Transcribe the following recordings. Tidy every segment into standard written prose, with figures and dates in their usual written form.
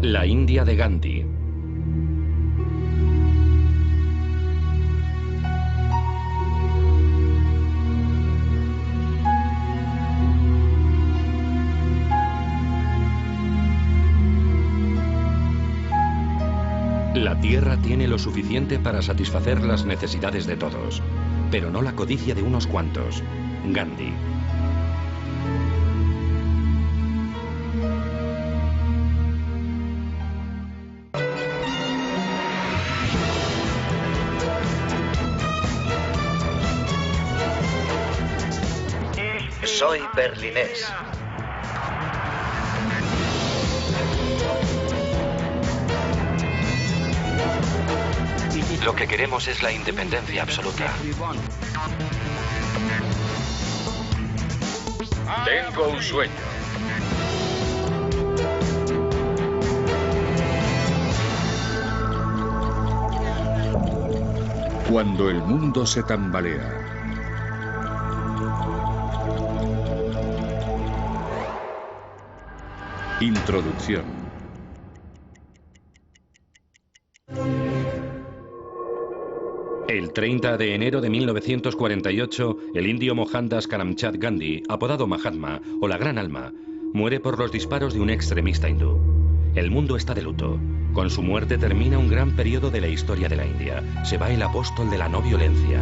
La India de Gandhi. La tierra tiene lo suficiente para satisfacer las necesidades de todos, pero no la codicia de unos cuantos. Gandhi. Soy berlinés. Lo que queremos es la independencia absoluta. Tengo un sueño. Cuando el mundo se tambalea. Introducción. El 30 de enero de 1948, el indio Mohandas Karamchand Gandhi, apodado Mahatma o la Gran Alma, muere por los disparos de un extremista hindú. El mundo está de luto. Con su muerte termina un gran periodo de la historia de la India. Se va el apóstol de la no violencia.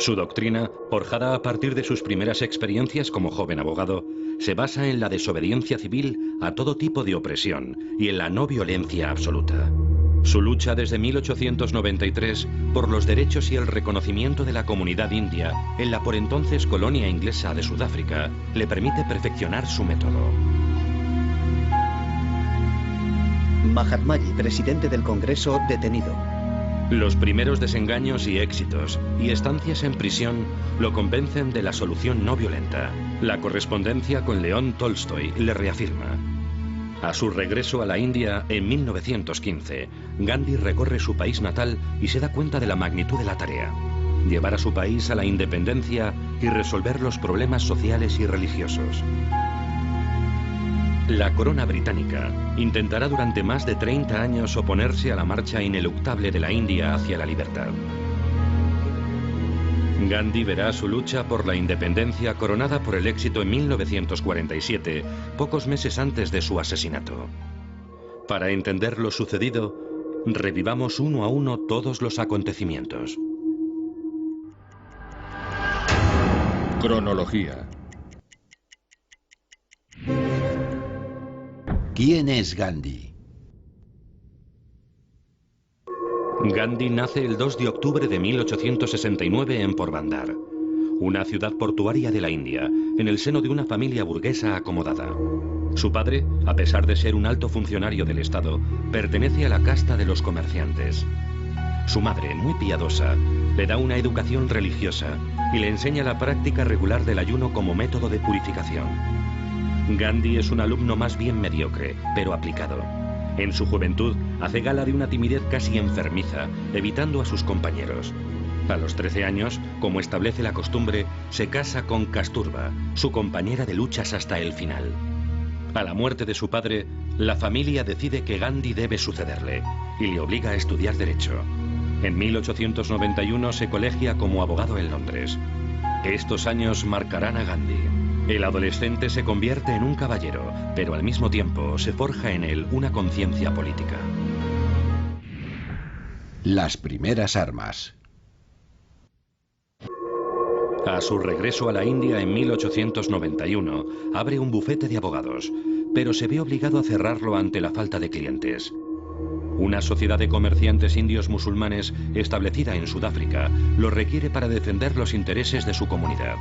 Su doctrina, forjada a partir de sus primeras experiencias como joven abogado, se basa en la desobediencia civil a todo tipo de opresión y en la no violencia absoluta. Su lucha desde 1893 por los derechos y el reconocimiento de la comunidad india en la por entonces colonia inglesa de Sudáfrica le permite perfeccionar su método. Mahatmaji, presidente del Congreso, detenido. Los primeros desengaños y éxitos y estancias en prisión lo convencen de la solución no violenta. La correspondencia con León Tolstoy le reafirma. A su regreso a la India en 1915, Gandhi recorre su país natal y se da cuenta de la magnitud de la tarea: llevar a su país a la independencia y resolver los problemas sociales y religiosos. La corona británica intentará durante más de 30 años oponerse a la marcha ineluctable de la India hacia la libertad. Gandhi verá su lucha por la independencia coronada por el éxito en 1947, pocos meses antes de su asesinato. Para entender lo sucedido, revivamos uno a uno todos los acontecimientos. Cronología. ¿Quién es Gandhi? Gandhi nace el 2 de octubre de 1869 en Porbandar, una ciudad portuaria de la India, en el seno de una familia burguesa acomodada. Su padre, a pesar de ser un alto funcionario del Estado, pertenece a la casta de los comerciantes. Su madre, muy piadosa, le da una educación religiosa y le enseña la práctica regular del ayuno como método de purificación. Gandhi es un alumno más bien mediocre, pero aplicado. En su juventud hace gala de una timidez casi enfermiza, evitando a sus compañeros. A los 13 años, como establece la costumbre, se casa con Kasturba, su compañera de luchas hasta el final. A la muerte de su padre, la familia decide que Gandhi debe sucederle y le obliga a estudiar Derecho. En 1891 se colegia como abogado en Londres. Estos años marcarán a Gandhi. El adolescente se convierte en un caballero, pero al mismo tiempo se forja en él una conciencia política. Las primeras armas. A su regreso a la India en 1891, abre un bufete de abogados, pero se ve obligado a cerrarlo ante la falta de clientes. Una sociedad de comerciantes indios musulmanes establecida en Sudáfrica lo requiere para defender los intereses de su comunidad.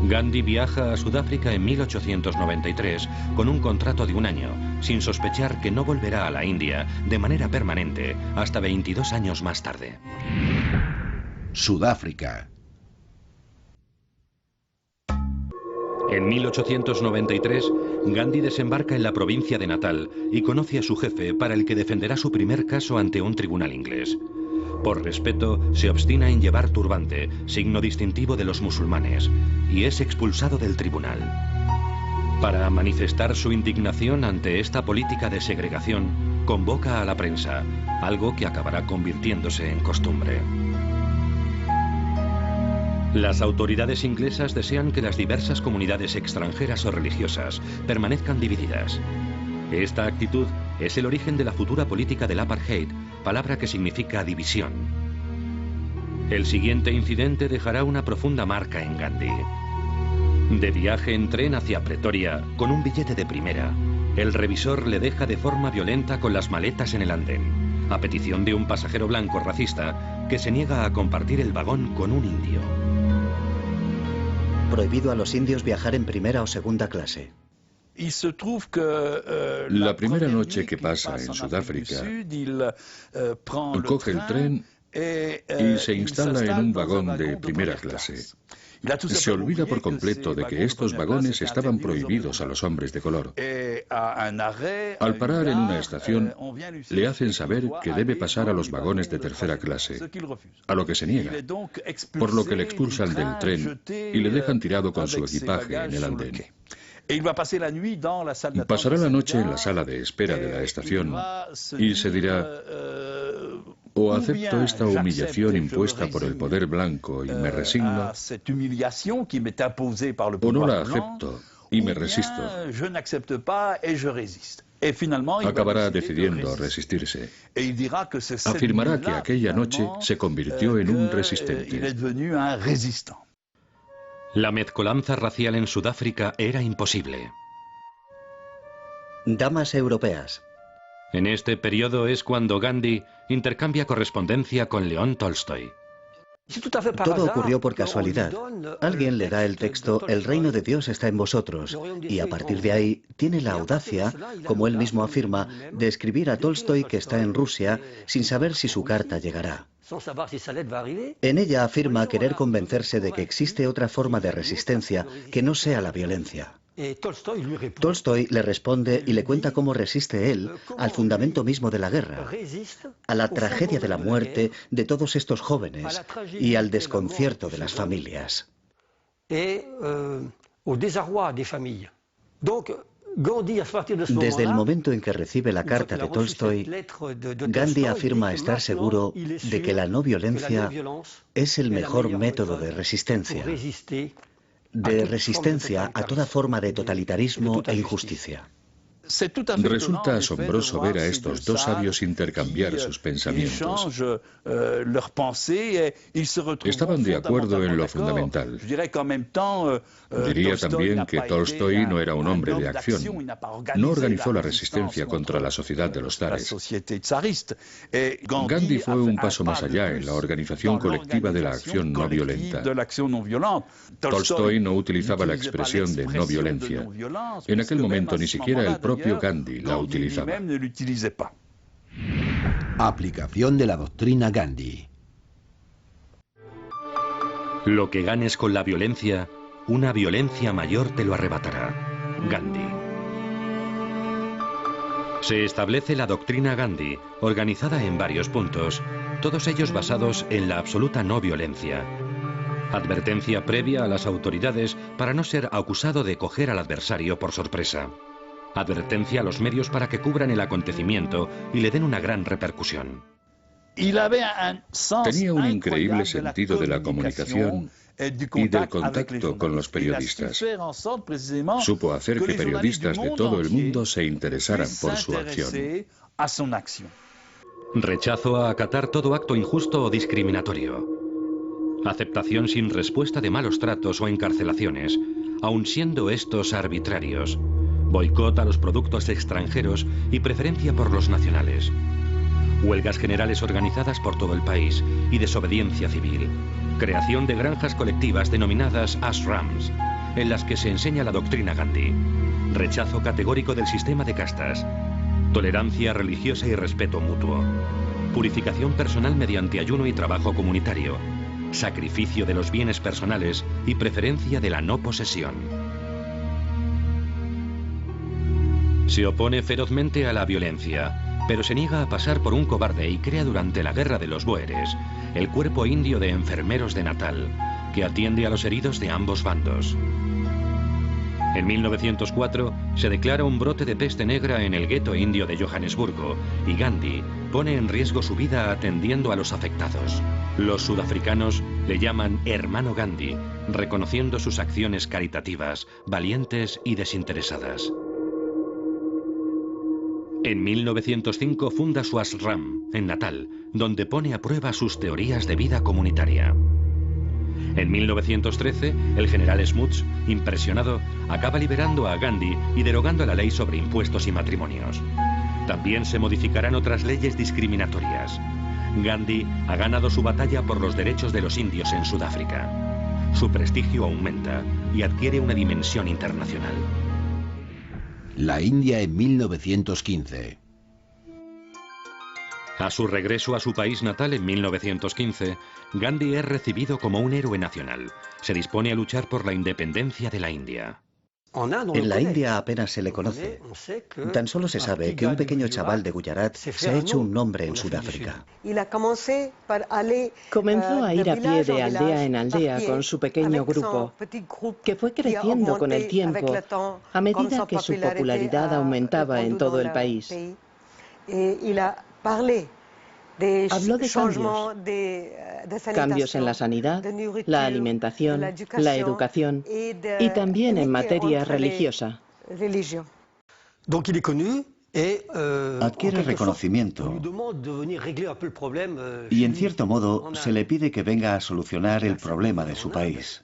Gandhi viaja a Sudáfrica en 1893 con un contrato de un año, sin sospechar que no volverá a la India de manera permanente hasta 22 años más tarde. Sudáfrica. En 1893, Gandhi desembarca en la provincia de Natal y conoce a su jefe, para el que defenderá su primer caso ante un tribunal inglés. Por respeto, se obstina en llevar turbante, signo distintivo de los musulmanes, y es expulsado del tribunal. Para manifestar su indignación ante esta política de segregación, convoca a la prensa, algo que acabará convirtiéndose en costumbre. Las autoridades inglesas desean que las diversas comunidades extranjeras o religiosas permanezcan divididas. Esta actitud es el origen de la futura política del apartheid, palabra que significa división. El siguiente incidente dejará una profunda marca en Gandhi. De viaje en tren hacia Pretoria, con un billete de primera, el revisor le deja de forma violenta con las maletas en el andén, a petición de un pasajero blanco racista que se niega a compartir el vagón con un indio. Prohibido a los indios viajar en primera o segunda clase. La primera noche que pasa en Sudáfrica, coge el tren y se instala en un vagón de primera clase. Se olvida por completo de que estos vagones estaban prohibidos a los hombres de color. Al parar en una estación, le hacen saber que debe pasar a los vagones de tercera clase, a lo que se niega, por lo que le expulsan del tren y le dejan tirado con su equipaje en el andén. Pasará la noche en la sala de espera de la estación y se dirá: o acepto esta humillación impuesta por el poder blanco y me resigno, o no la acepto y me resisto. Acabará decidiendo resistirse. Afirmará que aquella noche se convirtió en un resistente. La mezcolanza racial en Sudáfrica era imposible. Damas europeas. En este periodo es cuando Gandhi intercambia correspondencia con León Tolstoy. Todo ocurrió por casualidad. Alguien le da el texto "El reino de Dios está en vosotros", y a partir de ahí tiene la audacia, como él mismo afirma, de escribir a Tolstoy que está en Rusia sin saber si su carta llegará. En ella afirma querer convencerse de que existe otra forma de resistencia que no sea la violencia. Tolstoy le responde y le cuenta cómo resiste él al fundamento mismo de la guerra, a la tragedia de la muerte de todos estos jóvenes y al desconcierto de las familias. Desde el momento en que recibe la carta de Tolstoy, Gandhi afirma estar seguro de que la no violencia es el mejor método de resistencia a toda forma de totalitarismo e injusticia. Resulta asombroso ver a estos dos sabios intercambiar sus pensamientos. Estaban de acuerdo en lo fundamental. Diría también que Tolstoy no era un hombre de acción. No organizó la resistencia contra la sociedad de los zares. Gandhi fue un paso más allá en la organización colectiva de la acción no violenta. Tolstoy no utilizaba la expresión de no violencia. En aquel momento ni siquiera el propio Gandhi la utilizaba. Aplicación de la doctrina Gandhi. Lo que ganes con la violencia, una violencia mayor te lo arrebatará. Gandhi. Se establece la doctrina Gandhi, organizada en varios puntos, todos ellos basados en la absoluta no violencia. Advertencia previa a las autoridades para no ser acusado de coger al adversario por sorpresa. Advertencia a los medios para que cubran el acontecimiento y le den una gran repercusión. Tenía un increíble sentido de la comunicación y del contacto con los periodistas. Supo hacer que periodistas de todo el mundo se interesaran por su acción. Rechazo a acatar todo acto injusto o discriminatorio. Aceptación sin respuesta de malos tratos o encarcelaciones, aun siendo estos arbitrarios. Boicot a los productos extranjeros y preferencia por los nacionales. Huelgas generales organizadas por todo el país y desobediencia civil. Creación de granjas colectivas denominadas ashrams, en las que se enseña la doctrina Gandhi. Rechazo categórico del sistema de castas. Tolerancia religiosa y respeto mutuo. Purificación personal mediante ayuno y trabajo comunitario. Sacrificio de los bienes personales y preferencia de la no posesión. Se opone ferozmente a la violencia, pero se niega a pasar por un cobarde y crea durante la Guerra de los Bóeres el cuerpo indio de enfermeros de Natal, que atiende a los heridos de ambos bandos. En 1904 se declara un brote de peste negra en el gueto indio de Johannesburgo y Gandhi pone en riesgo su vida atendiendo a los afectados. Los sudafricanos le llaman Hermano Gandhi, reconociendo sus acciones caritativas, valientes y desinteresadas. En 1905 funda su ashram en Natal, donde pone a prueba sus teorías de vida comunitaria. En 1913, el general Smuts, impresionado, acaba liberando a Gandhi y derogando la ley sobre impuestos y matrimonios. También se modificarán otras leyes discriminatorias. Gandhi ha ganado su batalla por los derechos de los indios en Sudáfrica. Su prestigio aumenta y adquiere una dimensión internacional. La India en 1915. A su regreso a su país natal en 1915, Gandhi es recibido como un héroe nacional. Se dispone a luchar por la independencia de la India. En la India apenas se le conoce. Tan solo se sabe que un pequeño chaval de Gujarat se ha hecho un nombre en Sudáfrica. Comenzó a ir a pie de aldea en aldea con su pequeño grupo, que fue creciendo con el tiempo a medida que su popularidad aumentaba en todo el país. Habló de cambios en la sanidad, la alimentación, la educación y también en materia religiosa. Adquiere reconocimiento y en cierto modo se le pide que venga a solucionar el problema de su país.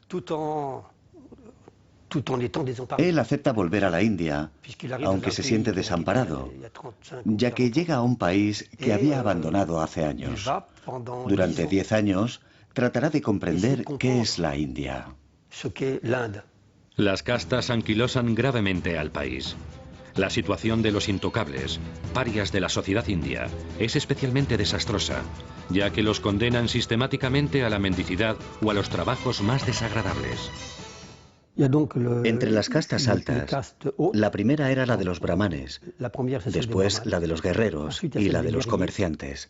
Él acepta volver a la India, aunque se siente desamparado, ya que llega a un país que había abandonado hace años. Durante 10 años tratará de comprender qué es la India. Las castas anquilosan gravemente al país. La situación de los intocables, parias de la sociedad india, es especialmente desastrosa, ya que los condenan sistemáticamente a la mendicidad o a los trabajos más desagradables. Entre las castas altas, la primera era la de los brahmanes, después la de los guerreros y la de los comerciantes.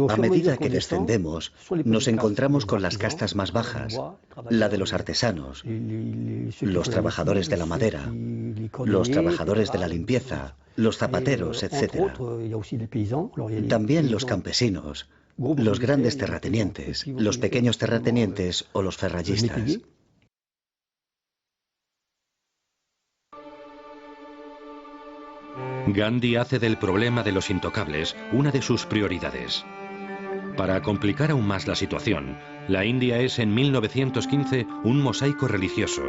A medida que descendemos, nos encontramos con las castas más bajas, la de los artesanos, los trabajadores de la madera, los trabajadores de la limpieza, los zapateros, etc. También los campesinos, los grandes terratenientes, los pequeños terratenientes o los ferrallistas. Gandhi hace del problema de los intocables una de sus prioridades. Para complicar aún más la situación, la India es en 1915 un mosaico religioso.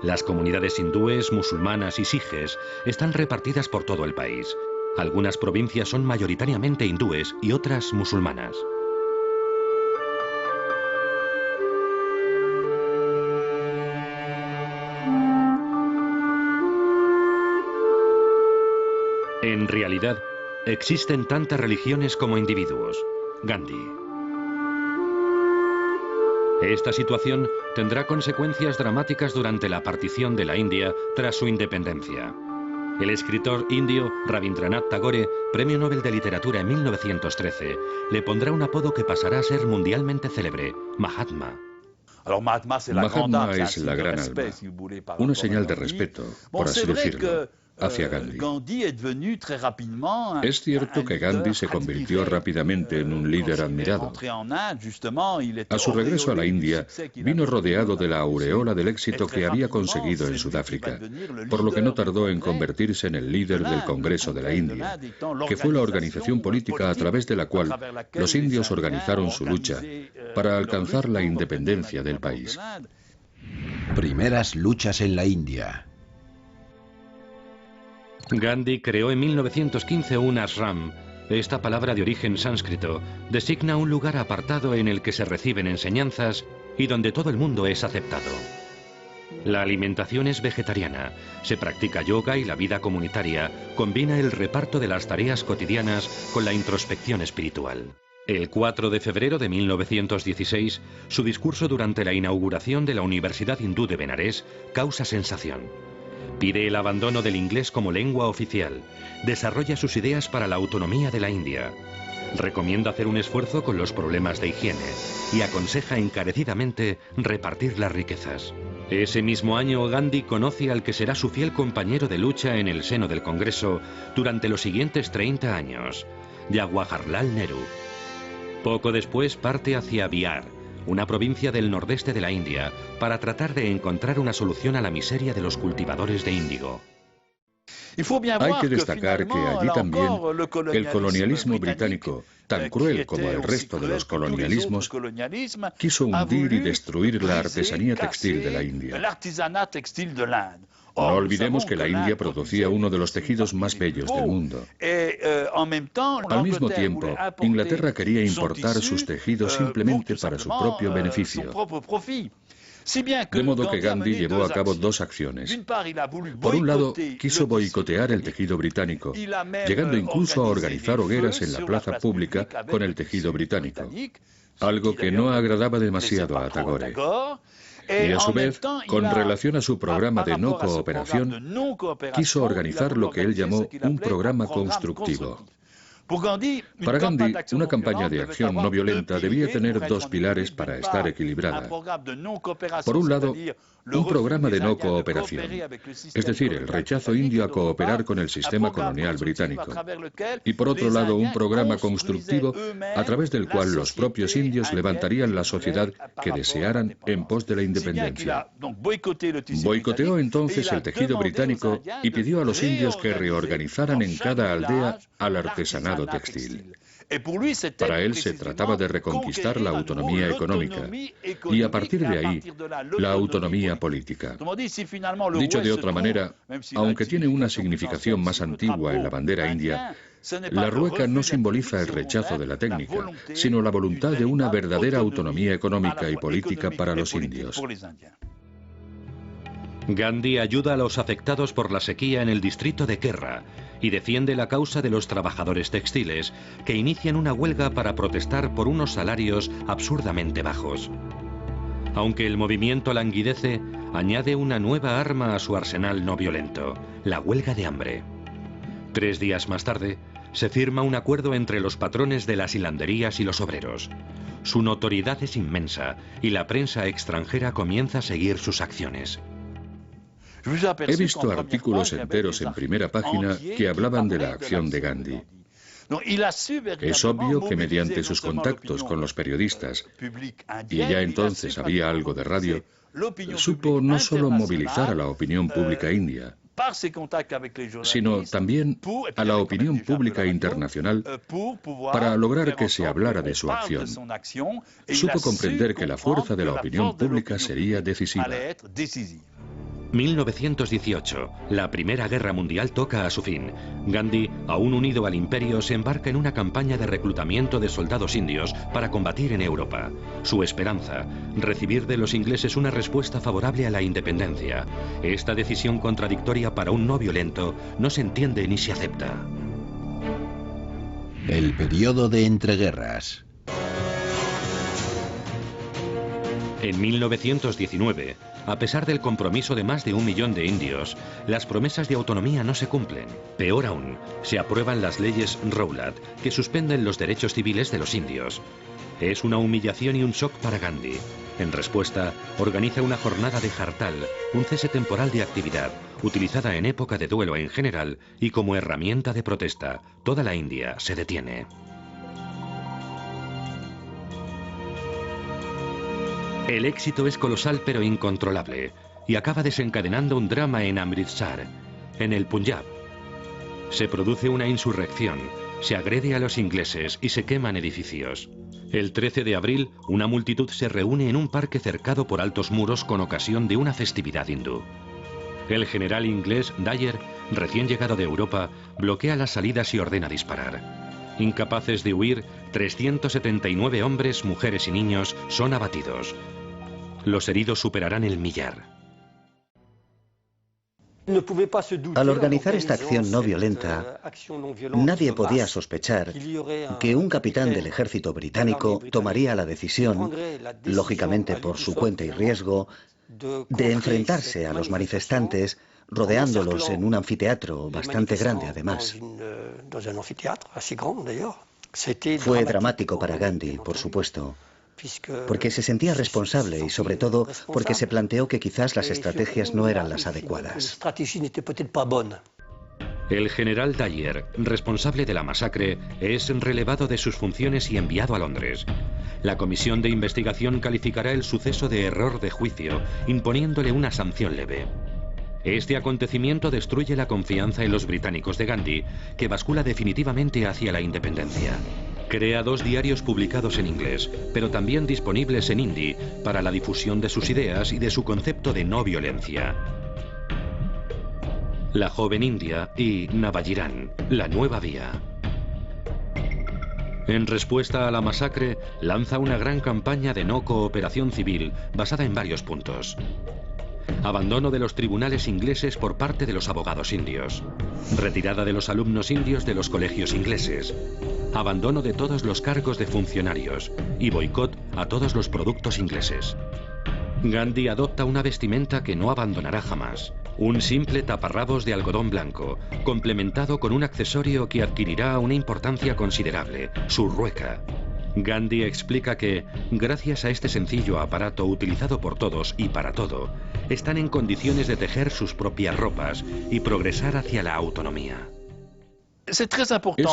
Las comunidades hindúes, musulmanas y sijes están repartidas por todo el país. Algunas provincias son mayoritariamente hindúes y otras musulmanas. En realidad, existen tantas religiones como individuos. Gandhi. Esta situación tendrá consecuencias dramáticas durante la partición de la India tras su independencia. El escritor indio Rabindranath Tagore, Premio Nobel de Literatura en 1913, le pondrá un apodo que pasará a ser mundialmente célebre, Mahatma. Mahatma es la gran alma, una señal de respeto, por así decirlo, hacia Gandhi. Es cierto que Gandhi se convirtió rápidamente en un líder admirado. A su regreso a la India, vino rodeado de la aureola del éxito que había conseguido en Sudáfrica, por lo que no tardó en convertirse en el líder del Congreso de la India, que fue la organización política a través de la cual los indios organizaron su lucha para alcanzar la independencia del país. Primeras luchas en la India. Gandhi creó en 1915 un ashram. Esta palabra de origen sánscrito designa un lugar apartado en el que se reciben enseñanzas y donde todo el mundo es aceptado. La alimentación es vegetariana, se practica yoga y la vida comunitaria combina el reparto de las tareas cotidianas con la introspección espiritual. El 4 de febrero de 1916, su discurso durante la inauguración de la Universidad Hindú de Benarés causa sensación. Pide el abandono del inglés como lengua oficial, desarrolla sus ideas para la autonomía de la India, recomienda hacer un esfuerzo con los problemas de higiene y aconseja encarecidamente repartir las riquezas. Ese mismo año, Gandhi conoce al que será su fiel compañero de lucha en el seno del Congreso durante los siguientes 30 años, Jawaharlal Nehru. Poco después parte hacia Bihar, una provincia del nordeste de la India, para tratar de encontrar una solución a la miseria de los cultivadores de índigo. Hay que destacar que allí también el colonialismo británico, tan cruel como el resto de los colonialismos, quiso hundir y destruir la artesanía textil de la India. No olvidemos que la India producía uno de los tejidos más bellos del mundo. Al mismo tiempo, Inglaterra quería importar sus tejidos simplemente para su propio beneficio. De modo que Gandhi llevó a cabo dos acciones. Por un lado, quiso boicotear el tejido británico, llegando incluso a organizar hogueras en la plaza pública con el tejido británico, algo que no agradaba demasiado a Tagore. Y a su vez, con relación a su programa de no cooperación, quiso organizar lo que él llamó un programa constructivo. Para Gandhi, una campaña de acción no violenta debía tener dos pilares para estar equilibrada. Por un lado, un programa de no cooperación, es decir, el rechazo indio a cooperar con el sistema colonial británico. Y por otro lado, un programa constructivo a través del cual los propios indios levantarían la sociedad que desearan en pos de la independencia. Boicoteó entonces el tejido británico y pidió a los indios que reorganizaran en cada aldea al artesanado textil. Para él se trataba de reconquistar la autonomía económica y a partir de ahí la autonomía política. Dicho de otra manera, aunque tiene una significación más antigua en la bandera india, la rueca no simboliza el rechazo de la técnica, sino la voluntad de una verdadera autonomía económica y política para los indios. Gandhi ayuda a los afectados por la sequía en el distrito de Kerra y defiende la causa de los trabajadores textiles, que inician una huelga para protestar por unos salarios absurdamente bajos. Aunque el movimiento languidece, añade una nueva arma a su arsenal no violento, la huelga de hambre. 3 días más tarde, se firma un acuerdo entre los patrones de las hilanderías y los obreros. Su notoriedad es inmensa y la prensa extranjera comienza a seguir sus acciones. He visto artículos enteros en primera página que hablaban de la acción de Gandhi. Es obvio que mediante sus contactos con los periodistas, y ya entonces había algo de radio, supo no solo movilizar a la opinión pública india, sino también a la opinión pública internacional para lograr que se hablara de su acción. Supo comprender que la fuerza de la opinión pública sería decisiva. 1918. La Primera Guerra Mundial toca a su fin. Gandhi, aún unido al imperio, se embarca en una campaña de reclutamiento de soldados indios para combatir en Europa. Su esperanza, recibir de los ingleses una respuesta favorable a la independencia. Esta decisión contradictoria para un no violento no se entiende ni se acepta. El periodo de entreguerras. En 1919, a pesar del compromiso de más de 1 millón de indios, las promesas de autonomía no se cumplen. Peor aún, se aprueban las leyes Rowlatt, que suspenden los derechos civiles de los indios. Es una humillación y un shock para Gandhi. En respuesta, organiza una jornada de Hartal, un cese temporal de actividad, utilizada en época de duelo en general y como herramienta de protesta. Toda la India se detiene. El éxito es colosal pero incontrolable y acaba desencadenando un drama en Amritsar, en el Punjab. Se produce una insurrección, se agrede a los ingleses y se queman edificios. El 13 de abril, una multitud se reúne en un parque cercado por altos muros con ocasión de una festividad hindú. El general inglés Dyer, recién llegado de Europa, bloquea las salidas y ordena disparar. Incapaces de huir, 379 hombres, mujeres y niños son abatidos. Los heridos superarán el 1.000.000. Al organizar esta acción no violenta, nadie podía sospechar que un capitán del ejército británico tomaría la decisión, lógicamente por su cuenta y riesgo, de enfrentarse a los manifestantes, rodeándolos en un anfiteatro bastante grande además. Fue dramático para Gandhi, por supuesto. porque se sentía responsable y sobre todo porque se planteó que quizás las estrategias no eran las adecuadas. El general Dyer, responsable de la masacre, es relevado de sus funciones y enviado a Londres. La comisión de investigación calificará el suceso de error de juicio, imponiéndole una sanción leve. Este acontecimiento destruye la confianza en los británicos de Gandhi, que bascula definitivamente hacia la independencia. Crea 2 diarios publicados en inglés, pero también disponibles en hindi, para la difusión de sus ideas y de su concepto de no violencia. La joven India y Navajiran, la nueva vía. En respuesta a la masacre, lanza una gran campaña de no cooperación civil basada en varios puntos. Abandono de los tribunales ingleses por parte de los abogados indios. Retirada de los alumnos indios de los colegios ingleses. Abandono de todos los cargos de funcionarios y boicot a todos los productos ingleses. Gandhi adopta una vestimenta que no abandonará jamás. Un simple taparrabos de algodón blanco, complementado con un accesorio que adquirirá una importancia considerable, su rueca. Gandhi explica que, gracias a este sencillo aparato utilizado por todos y para todo, están en condiciones de tejer sus propias ropas y progresar hacia la autonomía. Es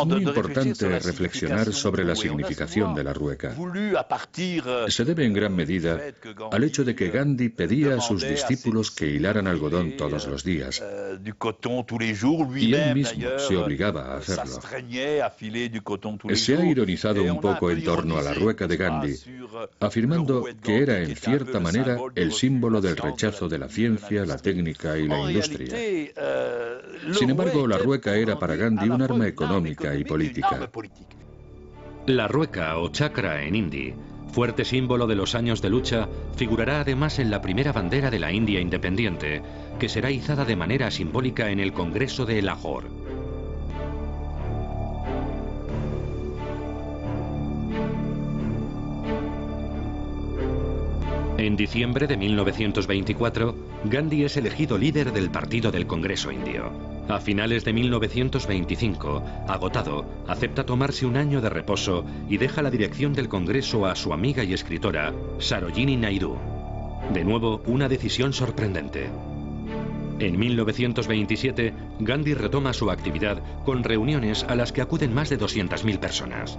muy importante reflexionar sobre la significación de la rueca. Se debe en gran medida al hecho de que Gandhi pedía a sus discípulos que hilaran algodón todos los días, y él mismo se obligaba a hacerlo. Se ha ironizado un poco en torno a la rueca de Gandhi, afirmando que era en cierta manera el símbolo del rechazo de la ciencia, la técnica y la industria. Sin embargo, la rueca era para Gandhi una arma económica y política. La rueca o chakra en hindi, fuerte símbolo de los años de lucha, figurará además en la primera bandera de la India independiente, que será izada de manera simbólica en el Congreso de Lahore. En diciembre de 1924, Gandhi es elegido líder del Partido del Congreso Indio. A finales de 1925, agotado, acepta tomarse un año de reposo y deja la dirección del Congreso a su amiga y escritora, Sarojini Naidu. De nuevo, una decisión sorprendente. En 1927, Gandhi retoma su actividad con reuniones a las que acuden más de 200.000 personas.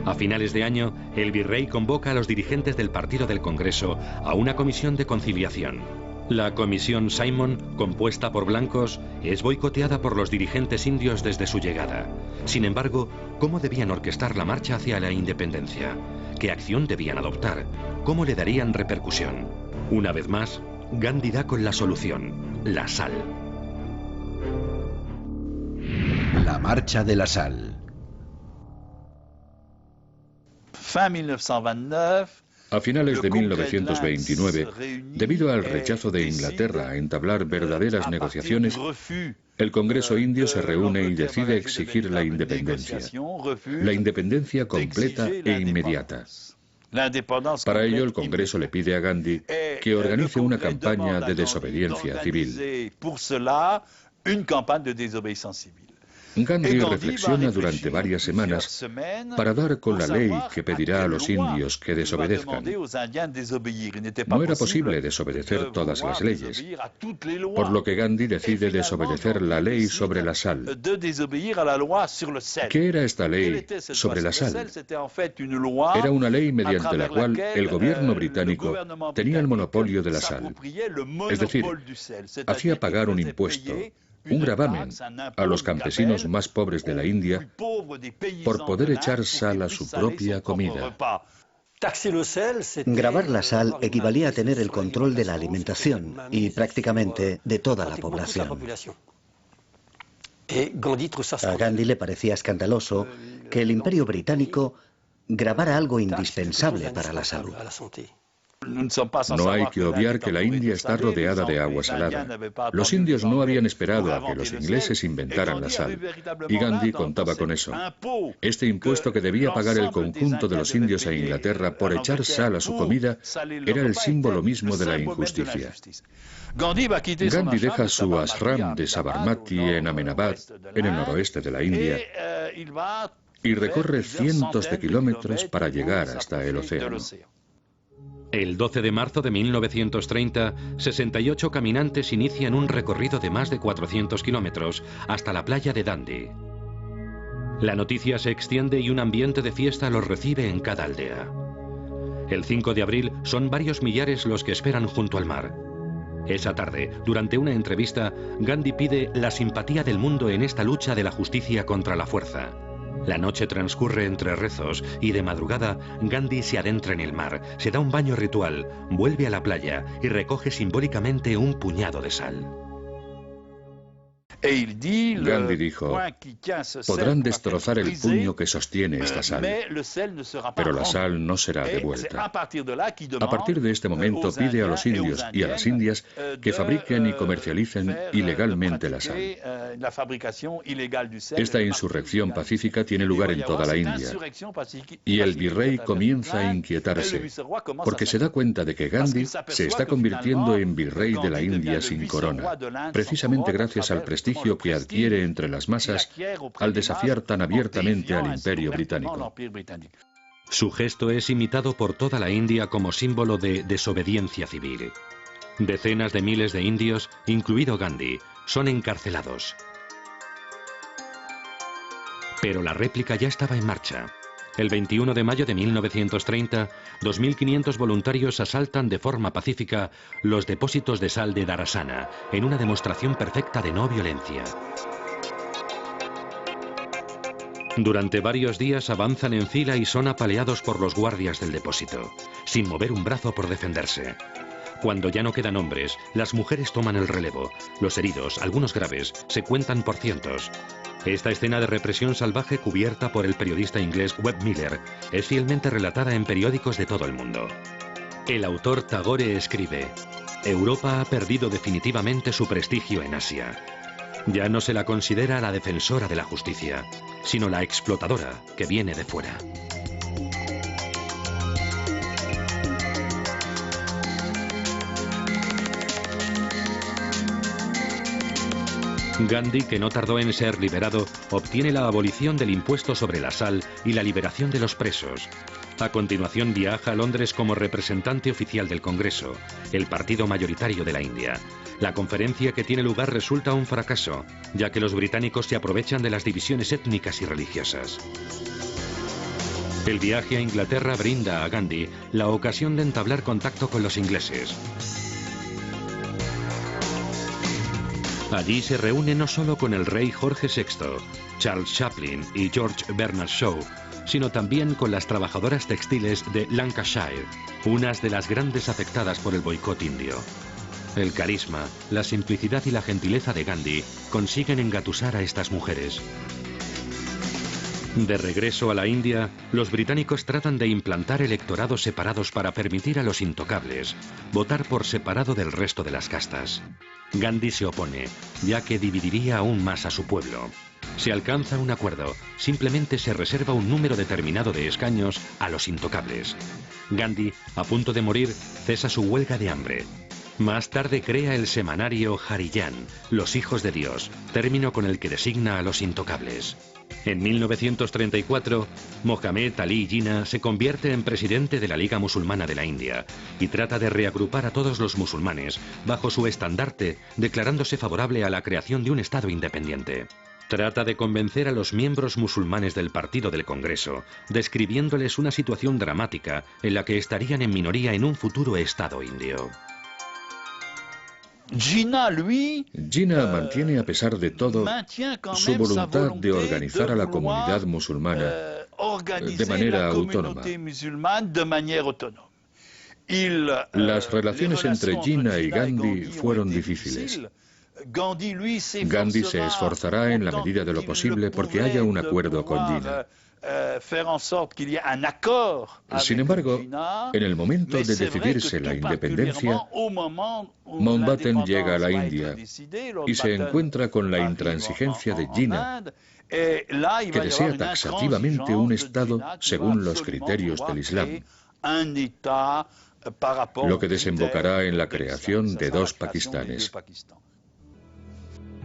A finales de año, el virrey convoca a los dirigentes del Partido del Congreso a una comisión de conciliación. La comisión Simon, compuesta por blancos, es boicoteada por los dirigentes indios desde su llegada. Sin embargo, ¿cómo debían orquestar la marcha hacia la independencia? ¿Qué acción debían adoptar? ¿Cómo le darían repercusión? Una vez más, Gandhi da con la solución: la sal. La marcha de la sal. A finales de 1929, debido al rechazo de Inglaterra a entablar verdaderas negociaciones, el Congreso Indio se reúne y decide exigir la independencia completa e inmediata. Para ello, el Congreso le pide a Gandhi que organice una campaña de desobediencia civil. Gandhi reflexiona durante varias semanas para dar con la ley que pedirá a los indios que desobedezcan. No era posible desobedecer todas las leyes, por lo que Gandhi decide desobedecer la ley sobre la sal. ¿Qué era esta ley sobre la sal? Era una ley mediante la cual el gobierno británico tenía el monopolio de la sal. Es decir, hacía pagar un impuesto, un gravamen, a los campesinos más pobres de la India por poder echar sal a su propia comida. Gravar la sal equivalía a tener el control de la alimentación y prácticamente de toda la población. A Gandhi le parecía escandaloso que el Imperio Británico grabara algo indispensable para la salud. No hay que obviar que la India está rodeada de agua salada. Los indios no habían esperado a que los ingleses inventaran la sal, y Gandhi contaba con eso. Este impuesto que debía pagar el conjunto de los indios a Inglaterra por echar sal a su comida era el símbolo mismo de la injusticia. Gandhi deja su ashram de Sabarmati en Ahmedabad, en el noroeste de la India, y recorre cientos de kilómetros para llegar hasta el océano. El 12 de marzo de 1930, 68 caminantes inician un recorrido de más de 400 kilómetros hasta la playa de Dundee. La noticia se extiende y un ambiente de fiesta los recibe en cada aldea. El 5 de abril son varios millares los que esperan junto al mar. Esa tarde, durante una entrevista, Gandhi pide la simpatía del mundo en esta lucha de la justicia contra la fuerza. La noche transcurre entre rezos y de madrugada Gandhi se adentra en el mar, se da un baño ritual, vuelve a la playa y recoge simbólicamente un puñado de sal. Gandhi dijo: podrán destrozar el puño que sostiene esta sal, pero la sal no será devuelta. A partir de este momento pide a los indios y a las indias que fabriquen y comercialicen ilegalmente la sal. Esta insurrección pacífica tiene lugar en toda la India, y el virrey comienza a inquietarse, porque se da cuenta de que Gandhi se está convirtiendo en virrey de la India sin corona, precisamente gracias al prestigio que adquiere entre las masas al desafiar tan abiertamente al Imperio Británico. Su gesto es imitado por toda la India como símbolo de desobediencia civil. Decenas de miles de indios, incluido Gandhi, son encarcelados. Pero la réplica ya estaba en marcha. El 21 de mayo de 1930, 2.500 voluntarios asaltan de forma pacífica los depósitos de sal de Dharasana, en una demostración perfecta de no violencia. Durante varios días avanzan en fila y son apaleados por los guardias del depósito, sin mover un brazo por defenderse. Cuando ya no quedan hombres, las mujeres toman el relevo. Los heridos, algunos graves, se cuentan por cientos. Esta escena de represión salvaje, cubierta por el periodista inglés Webb Miller, es fielmente relatada en periódicos de todo el mundo. El autor Tagore escribe: Europa ha perdido definitivamente su prestigio en Asia. Ya no se la considera la defensora de la justicia, sino la explotadora que viene de fuera. Gandhi, que no tardó en ser liberado, obtiene la abolición del impuesto sobre la sal y la liberación de los presos. A continuación viaja a Londres como representante oficial del Congreso, el partido mayoritario de la India. La conferencia que tiene lugar resulta un fracaso, ya que los británicos se aprovechan de las divisiones étnicas y religiosas. El viaje a Inglaterra brinda a Gandhi la ocasión de entablar contacto con los ingleses. Allí se reúne no solo con el rey Jorge VI, Charles Chaplin y George Bernard Shaw, sino también con las trabajadoras textiles de Lancashire, unas de las grandes afectadas por el boicot indio. El carisma, la simplicidad y la gentileza de Gandhi consiguen engatusar a estas mujeres. De regreso a la India, los británicos tratan de implantar electorados separados para permitir a los intocables votar por separado del resto de las castas. Gandhi se opone, ya que dividiría aún más a su pueblo. Se alcanza un acuerdo, simplemente se reserva un número determinado de escaños a los intocables. Gandhi, a punto de morir, cesa su huelga de hambre. Más tarde crea el semanario Harijan, Los Hijos de Dios, término con el que designa a los intocables. En 1934, Mohammed Ali Jinnah se convierte en presidente de la Liga Musulmana de la India y trata de reagrupar a todos los musulmanes bajo su estandarte, declarándose favorable a la creación de un Estado independiente. Trata de convencer a los miembros musulmanes del Partido del Congreso, describiéndoles una situación dramática en la que estarían en minoría en un futuro Estado indio. Jinnah mantiene, a pesar de todo, su voluntad de organizar a la comunidad musulmana de manera autónoma. Las relaciones entre Jinnah y Gandhi fueron difíciles. Gandhi se esforzará en la medida de lo posible porque haya un acuerdo con Jinnah. Sin embargo, en el momento de decidirse la independencia, Mountbatten llega a la India y se encuentra con la intransigencia de Jinnah, que desea taxativamente un Estado según los criterios del Islam, lo que desembocará en la creación de dos Pakistanes.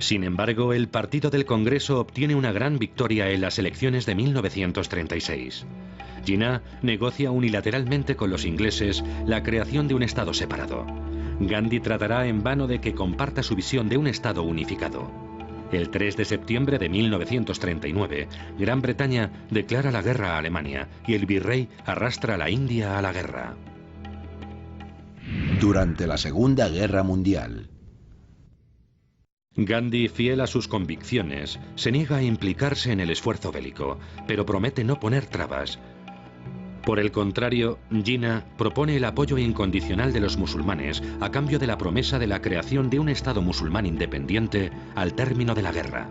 Sin embargo, el Partido del Congreso obtiene una gran victoria en las elecciones de 1936. Jinnah negocia unilateralmente con los ingleses la creación de un Estado separado. Gandhi tratará en vano de que comparta su visión de un Estado unificado. El 3 de septiembre de 1939, Gran Bretaña declara la guerra a Alemania y el virrey arrastra a la India a la guerra. Durante la Segunda Guerra Mundial. Gandhi, fiel a sus convicciones, se niega a implicarse en el esfuerzo bélico, pero promete no poner trabas. Por el contrario, Jinnah propone el apoyo incondicional de los musulmanes a cambio de la promesa de la creación de un Estado musulmán independiente al término de la guerra.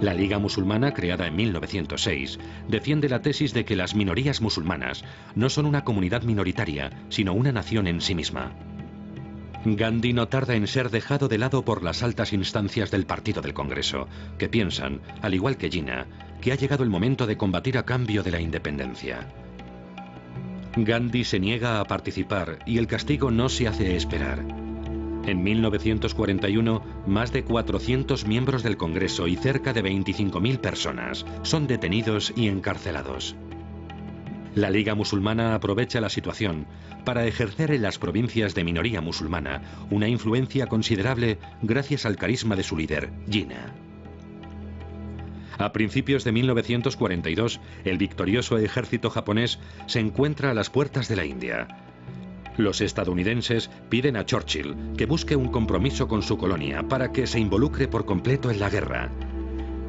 La Liga Musulmana, creada en 1906, defiende la tesis de que las minorías musulmanas no son una comunidad minoritaria, sino una nación en sí misma. Gandhi no tarda en ser dejado de lado por las altas instancias del Partido del Congreso, que piensan, al igual que Jinnah, que ha llegado el momento de combatir a cambio de la independencia. Gandhi se niega a participar y el castigo no se hace esperar. En 1941, más de 400 miembros del Congreso y cerca de 25.000 personas son detenidos y encarcelados. La Liga Musulmana aprovecha la situación para ejercer en las provincias de minoría musulmana una influencia considerable gracias al carisma de su líder, Jinnah. A principios de 1942, el victorioso ejército japonés se encuentra a las puertas de la India. Los estadounidenses piden a Churchill que busque un compromiso con su colonia para que se involucre por completo en la guerra.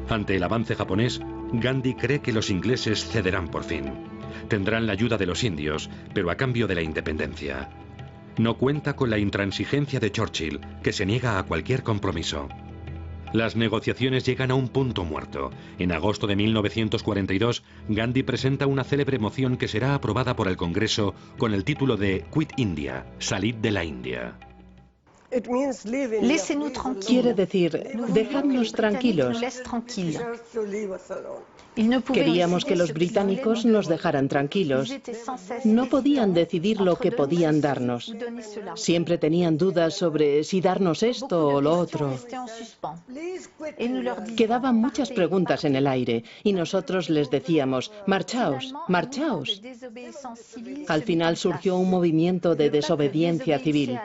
Ante el avance japonés, Gandhi cree que los ingleses cederán por fin. Tendrán la ayuda de los indios, pero a cambio de la independencia. No cuenta con la intransigencia de Churchill, que se niega a cualquier compromiso. Las negociaciones llegan a un punto muerto. En agosto de 1942, Gandhi presenta una célebre moción que será aprobada por el Congreso con el título de Quit India, salid de la India. Quiere decir, dejadnos tranquilos. Queríamos que los británicos nos dejaran tranquilos. No podían decidir lo que podían darnos. Siempre tenían dudas sobre si darnos esto o lo otro. Quedaban muchas preguntas en el aire y nosotros les decíamos, marchaos, marchaos. Al final surgió un movimiento de desobediencia civil.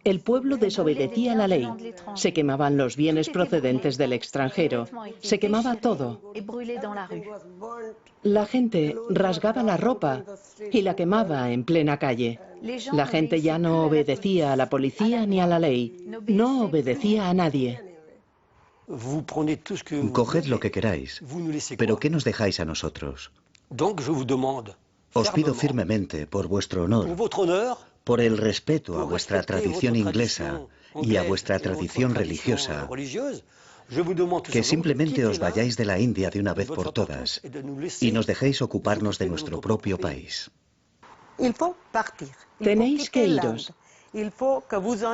El pueblo desobedecía la ley. Se quemaban los bienes procedentes del extranjero. Se quemaba todo. La gente rasgaba la ropa y la quemaba en plena calle. La gente ya no obedecía a la policía ni a la ley. No obedecía a nadie. Coged lo que queráis, pero ¿qué nos dejáis a nosotros? Os pido firmemente, por vuestro honor, por el respeto a vuestra tradición inglesa y a vuestra tradición religiosa, que simplemente os vayáis de la India de una vez por todas y nos dejéis ocuparnos de nuestro propio país. Tenéis que iros.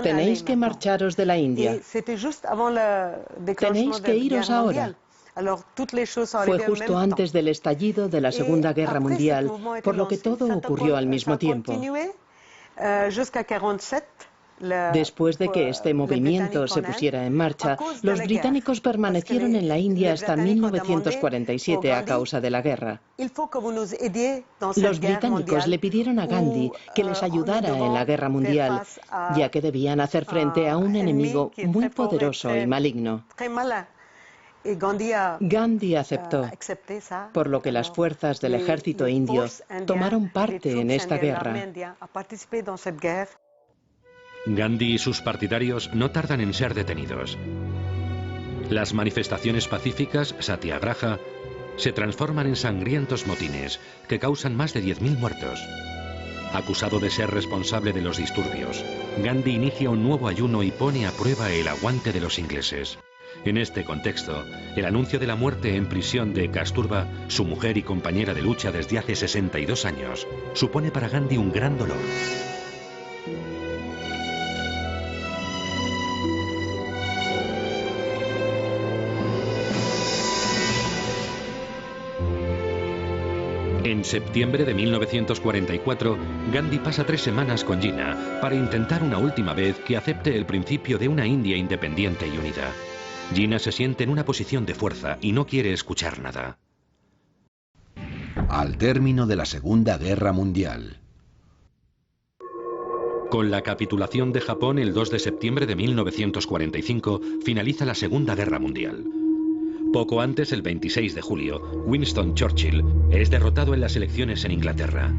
Tenéis que marcharos de la India. Tenéis que iros ahora. Fue justo antes del estallido de la Segunda Guerra Mundial, por lo que todo ocurrió al mismo tiempo. Después de que este movimiento se pusiera en marcha, los británicos permanecieron en la India hasta 1947 a causa de la guerra. Los británicos le pidieron a Gandhi que les ayudara en la guerra mundial, ya que debían hacer frente a un enemigo muy poderoso y maligno. Gandhi aceptó, por lo que las fuerzas del ejército indio tomaron parte en esta guerra. Gandhi y sus partidarios no tardan en ser detenidos. Las manifestaciones pacíficas, satyagraha, se transforman en sangrientos motines que causan más de 10.000 muertos. Acusado de ser responsable de los disturbios, Gandhi inicia un nuevo ayuno y pone a prueba el aguante de los ingleses. En este contexto, el anuncio de la muerte en prisión de Kasturba, su mujer y compañera de lucha desde hace 62 años, supone para Gandhi un gran dolor. En septiembre de 1944, Gandhi pasa 3 semanas con Jinnah para intentar una última vez que acepte el principio de una India independiente y unida. Jinnah se siente en una posición de fuerza y no quiere escuchar nada. al término de la Segunda Guerra Mundial. Con la capitulación de Japón el 2 de septiembre de 1945 finaliza la Segunda Guerra Mundial. Poco antes, el 26 de julio, Winston Churchill es derrotado en las elecciones en Inglaterra.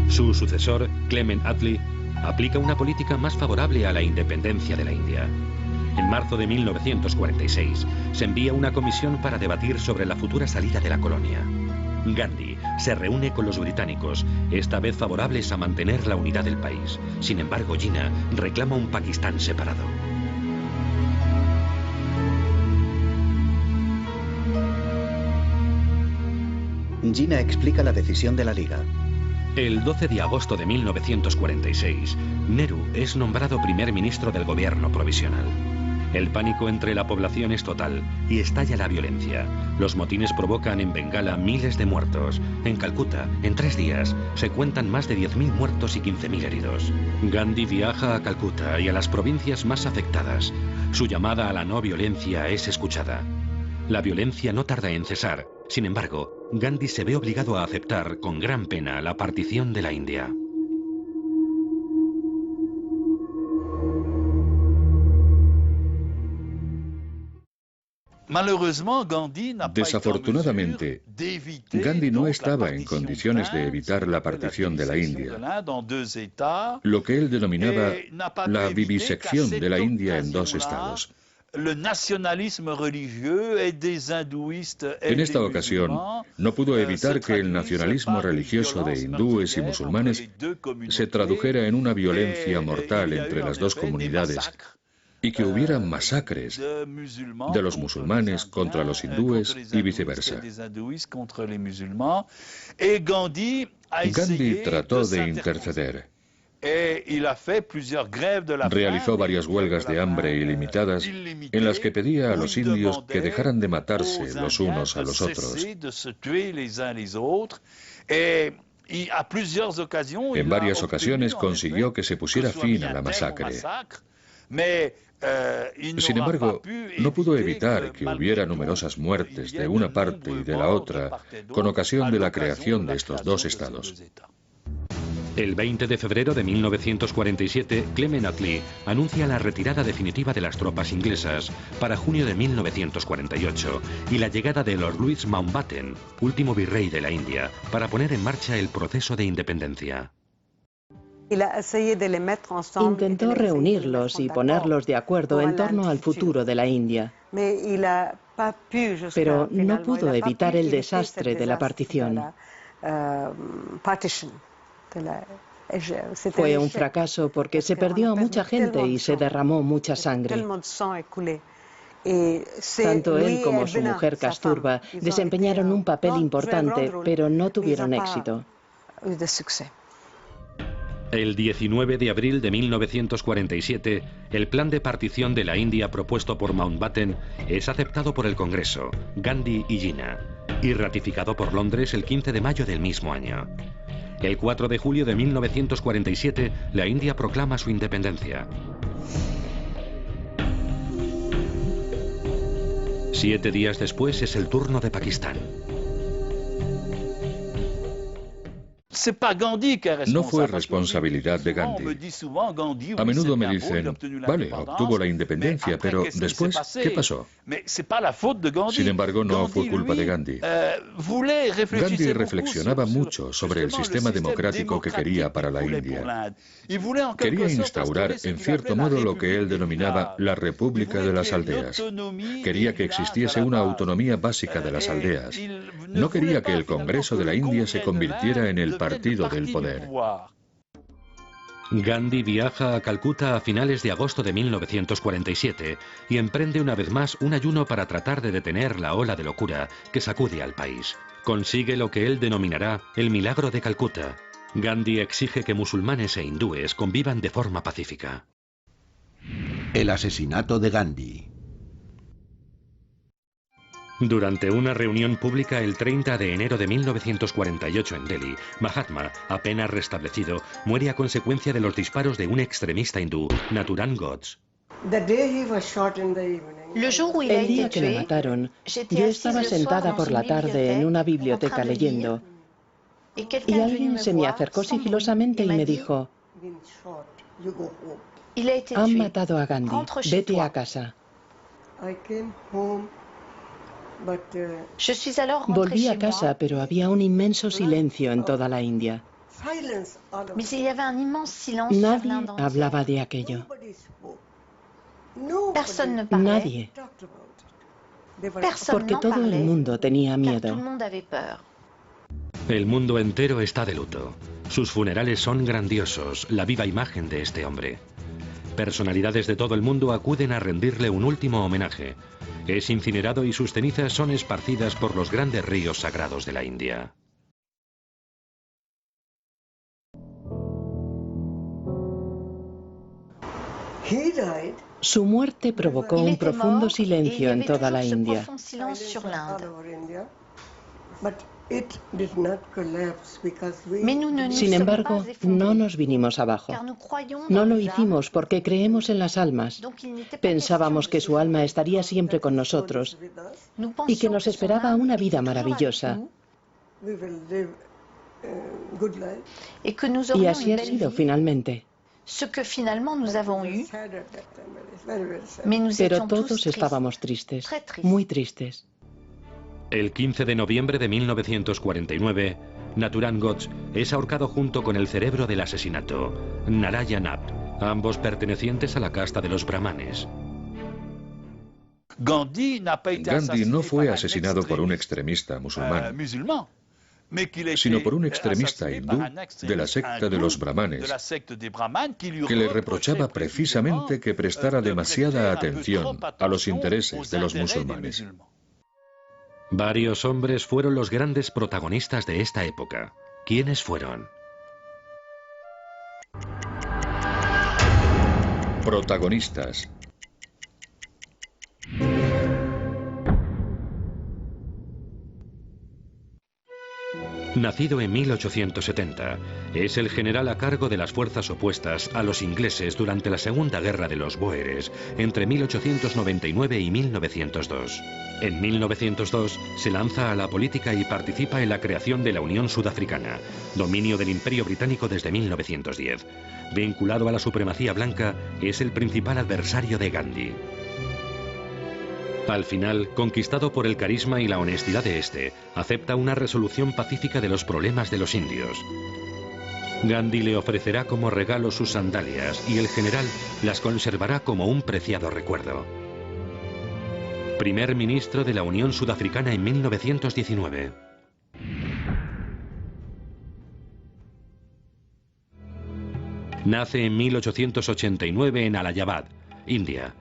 Su sucesor, Clement Attlee, aplica una política más favorable a la independencia de la India. En marzo de 1946 se envía una comisión para debatir sobre la futura salida de la colonia. Gandhi se reúne con los británicos, esta vez favorables a mantener la unidad del país. Sin embargo, Jinnah reclama un Pakistán separado. Jinnah explica la decisión de la Liga. El 12 de agosto de 1946, Nehru es nombrado primer ministro del gobierno provisional. El pánico entre la población es total y estalla la violencia. Los motines provocan en Bengala miles de muertos. En Calcuta, en 3 días, se cuentan más de 10.000 muertos y 15.000 heridos. Gandhi viaja a Calcuta y a las provincias más afectadas. Su llamada a la no violencia es escuchada. La violencia no tarda en cesar. Sin embargo, Gandhi se ve obligado a aceptar con gran pena la partición de la India. Desafortunadamente, Gandhi no estaba en condiciones de evitar la partición de la India, lo que él denominaba la vivisección de la India en 2 estados. En esta ocasión, no pudo evitar que el nacionalismo religioso de hindúes y musulmanes se tradujera en una violencia mortal entre las 2 comunidades, y que hubiera masacres de los musulmanes contra los hindúes y viceversa. Gandhi trató de interceder. Realizó varias huelgas de hambre ilimitadas en las que pedía a los indios que dejaran de matarse los unos a los otros. En varias ocasiones consiguió que se pusiera fin a la masacre. Sin embargo, no pudo evitar que hubiera numerosas muertes de una parte y de la otra con ocasión de la creación de estos 2 estados. El 20 de febrero de 1947, Clement Attlee anuncia la retirada definitiva de las tropas inglesas para junio de 1948 y la llegada de Lord Louis Mountbatten, último virrey de la India, para poner en marcha el proceso de independencia. Intentó reunirlos y ponerlos de acuerdo en torno al futuro de la India, pero no pudo evitar el desastre de la partición. Fue un fracaso porque se perdió a mucha gente y se derramó mucha sangre. Tanto él como su mujer Kasturba desempeñaron un papel importante, pero no tuvieron éxito. El 19 de abril de 1947, el plan de partición de la India propuesto por Mountbatten es aceptado por el Congreso, Gandhi y Jinnah, y ratificado por Londres el 15 de mayo del mismo año. El 4 de julio de 1947, la India proclama su independencia. 7 días después es el turno de Pakistán. No fue responsabilidad de Gandhi. A menudo me dicen, vale, obtuvo la independencia, pero después, ¿qué pasó? Sin embargo, no fue culpa de Gandhi. Gandhi reflexionaba mucho sobre el sistema democrático que quería para la India. Quería instaurar, en cierto modo, lo que él denominaba la República de las Aldeas. Quería que existiese una autonomía básica de las aldeas. No quería que el Congreso de la India se convirtiera en el partido del poder. Gandhi viaja a Calcuta a finales de agosto de 1947 y emprende una vez más un ayuno para tratar de detener la ola de locura que sacude al país. Consigue lo que él denominará el milagro de Calcuta. Gandhi exige que musulmanes e hindúes convivan de forma pacífica. El asesinato de Gandhi. Durante una reunión pública el 30 de enero de 1948 en Delhi, Mahatma, apenas restablecido, muere a consecuencia de los disparos de un extremista hindú, Nathuram Godse. El día que lo mataron, yo estaba sentada por la tarde en una biblioteca leyendo Y alguien se me acercó sigilosamente y me dijo: han matado a Gandhi, vete a casa. Volví a casa, pero había un inmenso silencio en toda la India. Nadie hablaba de aquello. Nadie. Porque todo el mundo tenía miedo. El mundo entero está de luto. Sus funerales son grandiosos, la viva imagen de este hombre. Personalidades de todo el mundo acuden a rendirle un último homenaje. Es incinerado y sus cenizas son esparcidas por los grandes ríos sagrados de la India. Su muerte provocó un profundo silencio en toda la India. Sin embargo, no nos vinimos abajo. No lo hicimos porque creemos en las almas. Pensábamos que su alma estaría siempre con nosotros y que nos esperaba una vida maravillosa. Y así ha sido finalmente. Pero todos estábamos tristes, muy tristes. El 15 de noviembre de 1949, Nathuram Godse es ahorcado junto con el cerebro del asesinato, Narayan, ambos pertenecientes a la casta de los brahmanes. Gandhi no fue asesinado por un extremista musulmán, sino por un extremista hindú de la secta de los brahmanes, que le reprochaba precisamente que prestara demasiada atención a los intereses de los musulmanes. Varios hombres fueron los grandes protagonistas de esta época. ¿Quiénes fueron? Protagonistas. Nacido en 1870, es el general a cargo de las fuerzas opuestas a los ingleses durante la Segunda Guerra de los Bóeres, entre 1899 y 1902. En 1902 se lanza a la política y participa en la creación de la Unión Sudafricana, dominio del Imperio Británico desde 1910. Vinculado a la supremacía blanca, es el principal adversario de Gandhi. Al final, conquistado por el carisma y la honestidad de este, acepta una resolución pacífica de los problemas de los indios. Gandhi le ofrecerá como regalo sus sandalias y el general las conservará como un preciado recuerdo. Primer ministro de la Unión Sudafricana en 1919. Nace en 1889 en Allahabad, India.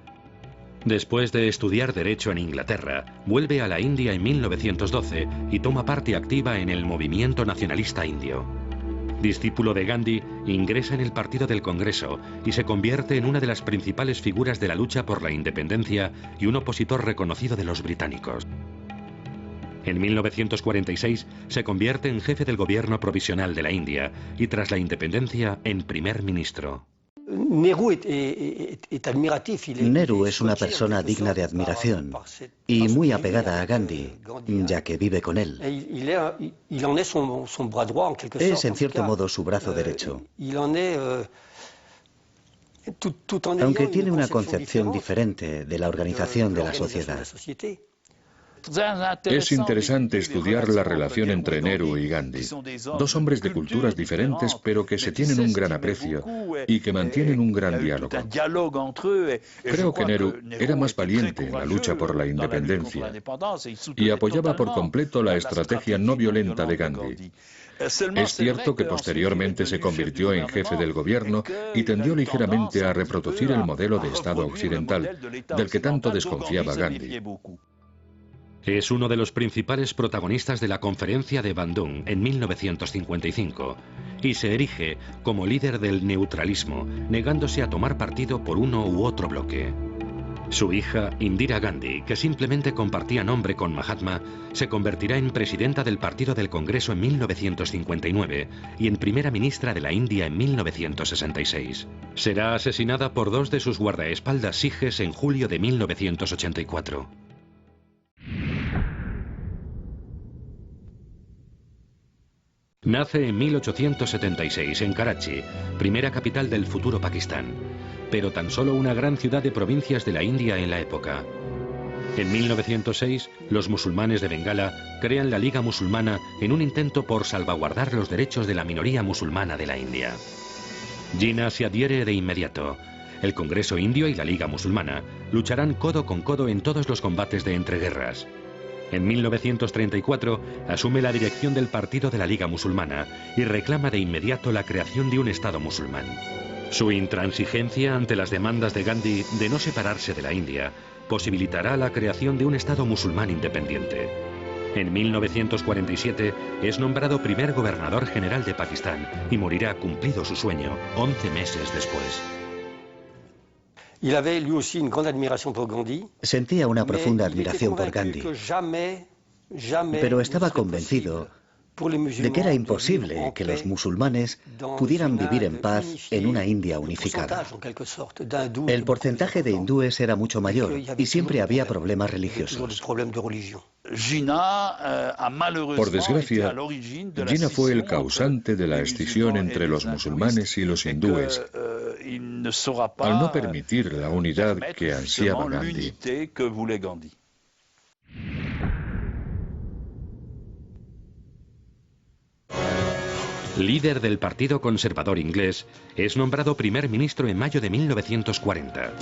Después de estudiar Derecho en Inglaterra, vuelve a la India en 1912 y toma parte activa en el movimiento nacionalista indio. Discípulo de Gandhi, ingresa en el Partido del Congreso y se convierte en una de las principales figuras de la lucha por la independencia y un opositor reconocido de los británicos. En 1946 se convierte en jefe del gobierno provisional de la India y tras la independencia en primer ministro. Nehru es una persona digna de admiración y muy apegada a Gandhi, ya que vive con él. Es en cierto modo su brazo derecho. Aunque tiene una concepción diferente de la organización de la sociedad. Es interesante estudiar la relación entre Nehru y Gandhi, dos hombres de culturas diferentes pero que se tienen un gran aprecio y que mantienen un gran diálogo. Creo que Nehru era más valiente en la lucha por la independencia y apoyaba por completo la estrategia no violenta de Gandhi. Es cierto que posteriormente se convirtió en jefe del gobierno y tendió ligeramente a reproducir el modelo de Estado occidental, del que tanto desconfiaba Gandhi. Es uno de los principales protagonistas de la Conferencia de Bandung en 1955 y se erige como líder del neutralismo, negándose a tomar partido por uno u otro bloque. Su hija, Indira Gandhi, que simplemente compartía nombre con Mahatma, se convertirá en presidenta del Partido del Congreso en 1959 y en primera ministra de la India en 1966. Será asesinada por dos de sus guardaespaldas sijes en julio de 1984. Nace en 1876 en Karachi, primera capital del futuro Pakistán, pero tan solo una gran ciudad de provincias de la India en la época. En 1906, los musulmanes de Bengala crean la Liga Musulmana en un intento por salvaguardar los derechos de la minoría musulmana de la India. Jinnah se adhiere de inmediato. El Congreso Indio y la Liga Musulmana lucharán codo con codo en todos los combates de entreguerras. En 1934 asume la dirección del partido de la Liga Musulmana y reclama de inmediato la creación de un Estado musulmán. Su intransigencia ante las demandas de Gandhi de no separarse de la India posibilitará la creación de un Estado musulmán independiente. En 1947 es nombrado primer gobernador general de Pakistán y morirá cumplido su sueño 11 meses después. Sentía una profunda admiración por Gandhi, pero estaba convencido de que era imposible que los musulmanes pudieran vivir en paz en una India unificada. El porcentaje de hindúes era mucho mayor y siempre había problemas religiosos. Por desgracia, Jinnah fue el causante de la escisión entre los musulmanes y los hindúes, al no permitir la unidad que ansiaba Gandhi. Líder del Partido Conservador Inglés, es nombrado primer ministro en mayo de 1940.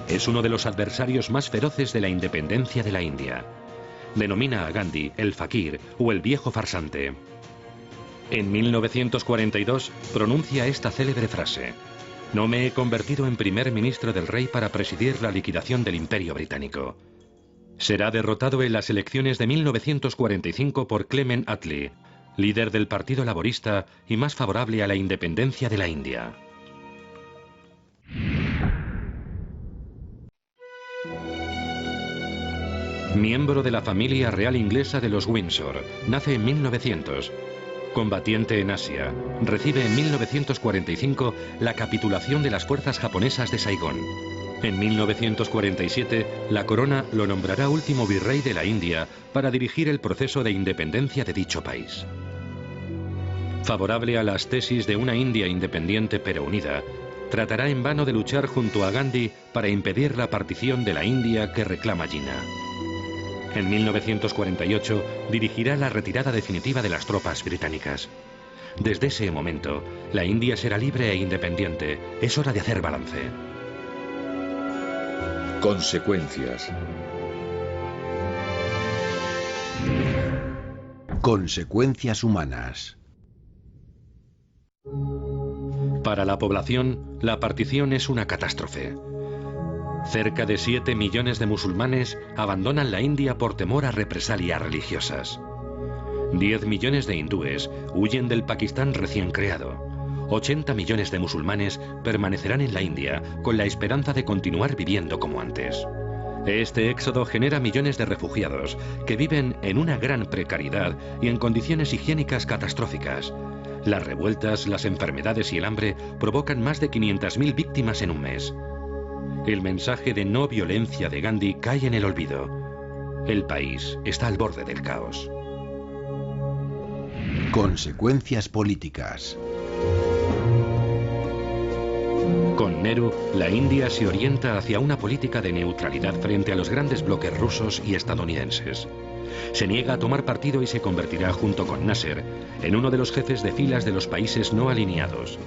Es uno de los adversarios más feroces de la independencia de la India. Denomina a Gandhi el fakir o el viejo farsante. En 1942 pronuncia esta célebre frase: "No me he convertido en primer ministro del rey para presidir la liquidación del Imperio Británico". Será derrotado en las elecciones de 1945 por Clement Attlee, líder del Partido Laborista y más favorable a la independencia de la India. Miembro de la familia real inglesa de los Windsor, nace en 1900. Combatiente en Asia, recibe en 1945 la capitulación de las fuerzas japonesas de Saigón. En 1947, la corona lo nombrará último virrey de la India para dirigir el proceso de independencia de dicho país. Favorable a las tesis de una India independiente pero unida, tratará en vano de luchar junto a Gandhi para impedir la partición de la India que reclama Jinnah. En 1948 dirigirá la retirada definitiva de las tropas británicas. Desde ese momento, la India será libre e independiente. Es hora de hacer balance. Consecuencias. Consecuencias humanas. Para la población, la partición es una catástrofe. Cerca de 7 millones de musulmanes abandonan la India por temor a represalias religiosas. 10 millones de hindúes huyen del Pakistán recién creado. 80 millones de musulmanes permanecerán en la India con la esperanza de continuar viviendo como antes. Este éxodo genera millones de refugiados que viven en una gran precariedad y en condiciones higiénicas catastróficas. Las revueltas, las enfermedades y el hambre provocan más de 500.000 víctimas en un mes. El mensaje de no violencia de Gandhi cae en el olvido. El país está al borde del caos. Consecuencias políticas. Con Nehru, la India se orienta hacia una política de neutralidad frente a los grandes bloques rusos y estadounidenses. Se niega a tomar partido y se convertirá, junto con Nasser, en uno de los jefes de filas de los países no alineados.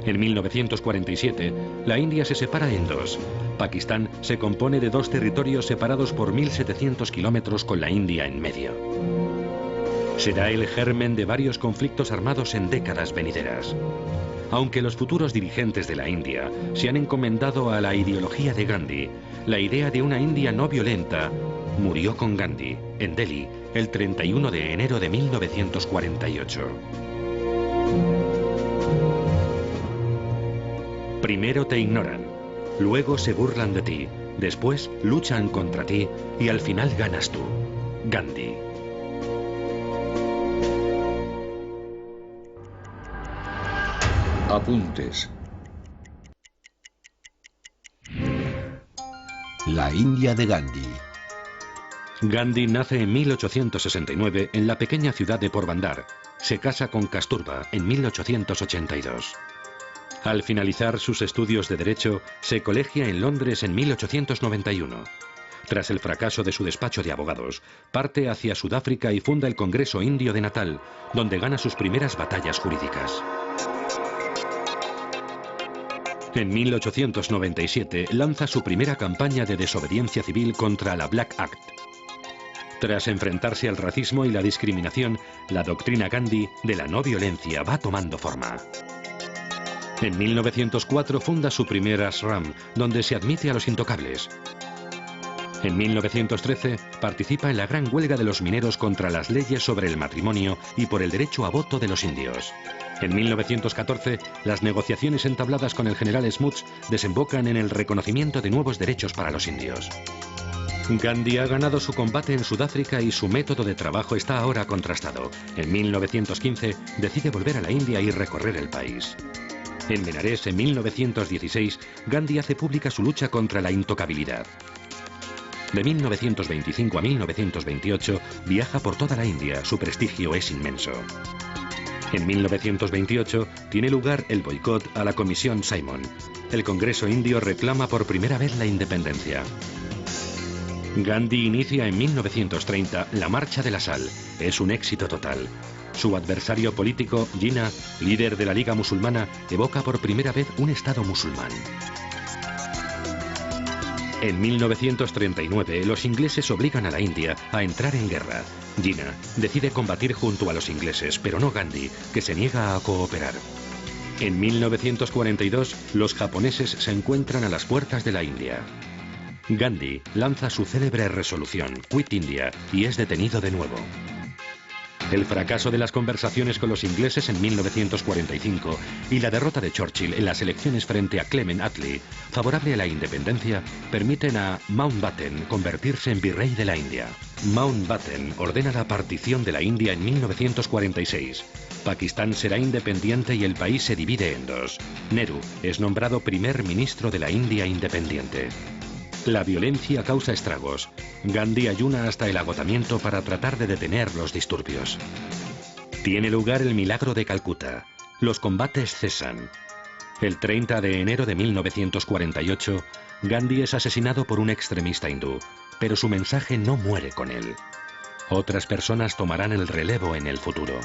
En 1947, la India se separa en dos. Pakistán se compone de dos territorios separados por 1.700 kilómetros con la India en medio. Será el germen de varios conflictos armados en décadas venideras. Aunque los futuros dirigentes de la India se han encomendado a la ideología de Gandhi, la idea de una India no violenta murió con Gandhi, en Delhi, el 31 de enero de 1948. Primero te ignoran, luego se burlan de ti, después luchan contra ti y al final ganas tú. Gandhi. Apuntes. La India de Gandhi. Gandhi nace en 1869 en la pequeña ciudad de Porbandar, se casa con Kasturba en 1882. Al finalizar sus estudios de Derecho, se colegia en Londres en 1891. Tras el fracaso de su despacho de abogados, parte hacia Sudáfrica y funda el Congreso Indio de Natal, donde gana sus primeras batallas jurídicas. En 1897 lanza su primera campaña de desobediencia civil contra la Black Act. Tras enfrentarse al racismo y la discriminación, la doctrina Gandhi de la no violencia va tomando forma. En 1904 funda su primer ashram, donde se admite a los intocables. En 1913 participa en la gran huelga de los mineros contra las leyes sobre el matrimonio y por el derecho a voto de los indios. En 1914, las negociaciones entabladas con el general Smuts desembocan en el reconocimiento de nuevos derechos para los indios. Gandhi ha ganado su combate en Sudáfrica y su método de trabajo está ahora contrastado. En 1915 decide volver a la India y recorrer el país. En Benares, en 1916, Gandhi hace pública su lucha contra la intocabilidad. De 1925 a 1928 viaja por toda la India, su prestigio es inmenso. En 1928 tiene lugar el boicot a la Comisión Simon. El Congreso Indio reclama por primera vez la independencia. Gandhi inicia en 1930 la Marcha de la Sal. Es un éxito total. Su adversario político, Jinnah, líder de la Liga Musulmana, evoca por primera vez un Estado musulmán. En 1939, los ingleses obligan a la India a entrar en guerra. Jinnah decide combatir junto a los ingleses, pero no Gandhi, que se niega a cooperar. En 1942, los japoneses se encuentran a las puertas de la India. Gandhi lanza su célebre resolución, Quit India, y es detenido de nuevo. El fracaso de las conversaciones con los ingleses en 1945 y la derrota de Churchill en las elecciones frente a Clement Attlee, favorable a la independencia, permiten a Mountbatten convertirse en virrey de la India. Mountbatten ordena la partición de la India en 1946. Pakistán será independiente y el país se divide en dos. Nehru es nombrado primer ministro de la India independiente. La violencia causa estragos. Gandhi ayuna hasta el agotamiento para tratar de detener los disturbios. Tiene lugar el milagro de Calcuta. Los combates cesan. El 30 de enero de 1948, Gandhi es asesinado por un extremista hindú, pero su mensaje no muere con él. Otras personas tomarán el relevo en el futuro.